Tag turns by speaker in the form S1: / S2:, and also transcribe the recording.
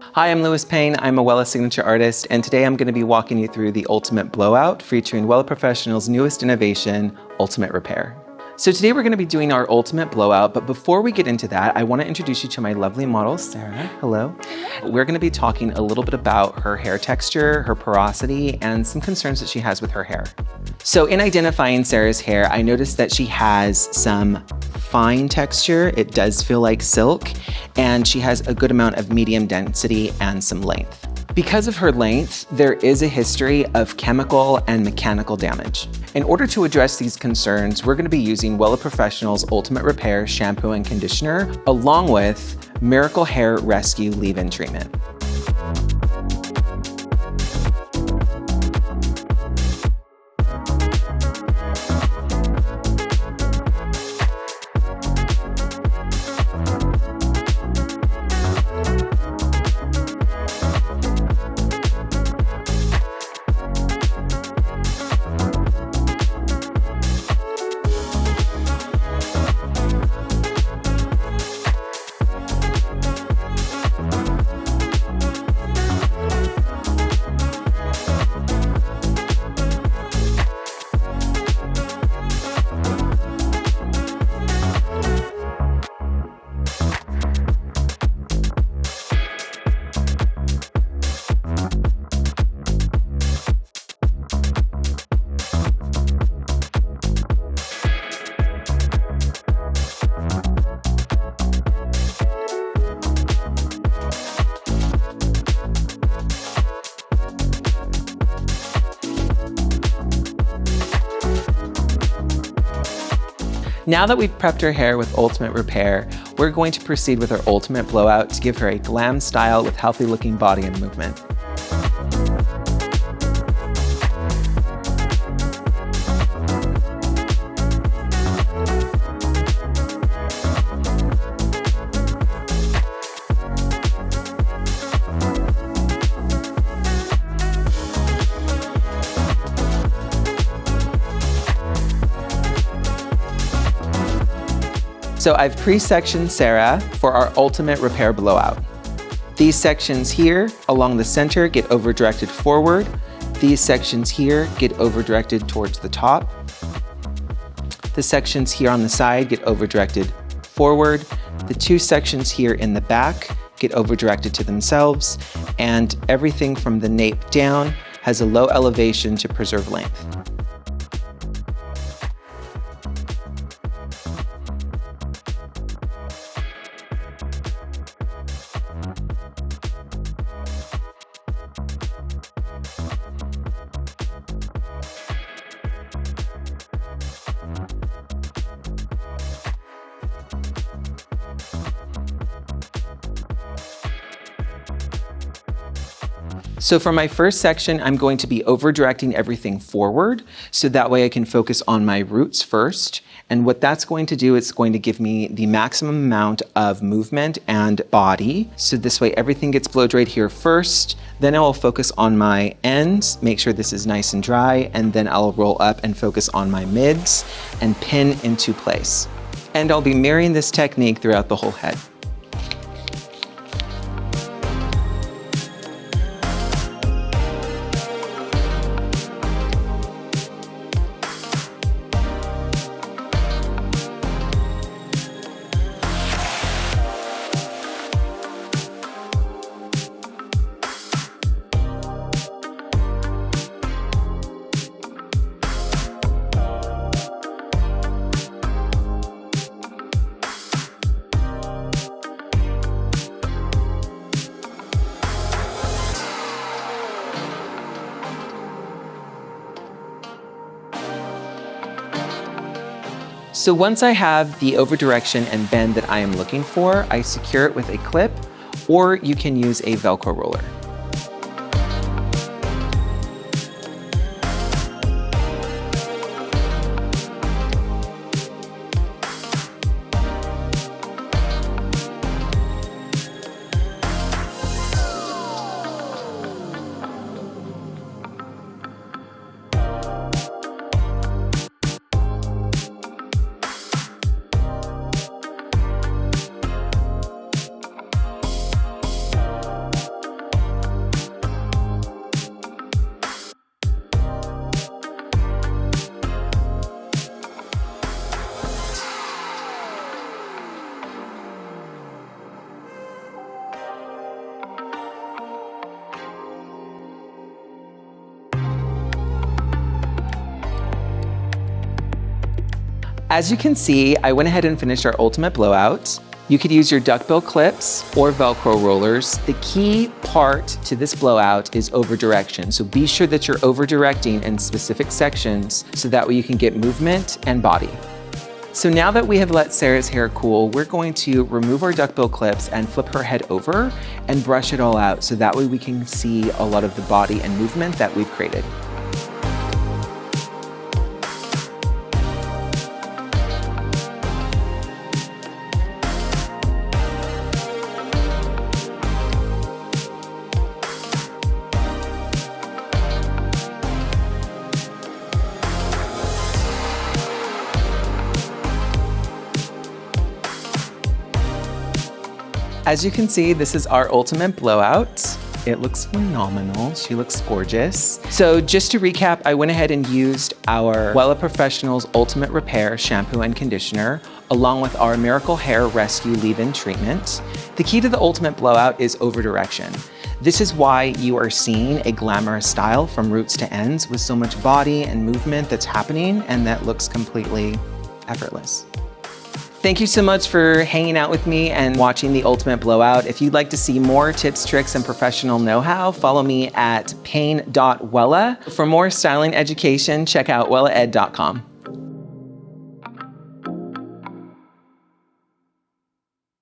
S1: Hi, I'm Payne. I'm a Wella Signature Artist, and today I'm going to be walking you through the Ultimate Blowout, featuring Wella Professional's newest innovation, Ultimate Repair. So today we're going to be doing our Ultimate Blowout, but before we get into that, I want to introduce you to my lovely model, Sarah. Hello. We're going to be talking a little bit about her hair texture, her porosity, and some concerns that she has with her hair. So in identifying Sarah's hair, I noticed that she has some fine texture. It does feel like silk, and she has a good amount of medium density and some length. Because of her length, there is a history of chemical and mechanical damage. In order to address these concerns, we're going to be using Wella Professional's Ultimate Repair shampoo and conditioner, along with Miracle Hair Rescue leave-in treatment. Now that we've prepped her hair with Ultimate Repair, we're going to proceed with our Ultimate Blowout to give her a glam style with healthy looking body and movement. So I've pre-sectioned Sarah for our Ultimate Repair Blowout. These sections here along the center get over-directed forward. These sections here get over-directed towards the top. The sections here on the side get over-directed forward. The two sections here in the back get over-directed to themselves, and everything from the nape down has a low elevation to preserve length. So for my first section, I'm going to be over-directing everything forward, so that way I can focus on my roots first. And what that's going to do, it's going to give me the maximum amount of movement and body. So this way everything gets blow-dried here first, then I will focus on my ends, make sure this is nice and dry, and then I'll roll up and focus on my mids and pin into place. And I'll be mirroring this technique throughout the whole head. So once I have the over direction and bend that I am looking for, I secure it with a clip, or you can use a Velcro roller. As you can see, I went ahead and finished our ultimate blowout. You could use your duckbill clips or Velcro rollers. The key part to this blowout is over direction. So be sure that you're over directing in specific sections so that way you can get movement and body. So now that we have let Sarah's hair cool, we're going to remove our duckbill clips and flip her head over and brush it all out so that way we can see a lot of the body and movement that we've created. As you can see, this is our ultimate blowout. It looks phenomenal. She looks gorgeous. So just to recap, I went ahead and used our Wella Professionals Ultimate Repair shampoo and conditioner, along with our Miracle Hair Rescue Leave-In treatment. The key to the ultimate blowout is over direction. This is why you are seeing a glamorous style from roots to ends with so much body and movement that's happening and that looks completely effortless. Thank you so much for hanging out with me and watching the ultimate blowout. If you'd like to see more tips, tricks, and professional know-how, follow me at payne.wella. For more styling education, check out WellaEd.com.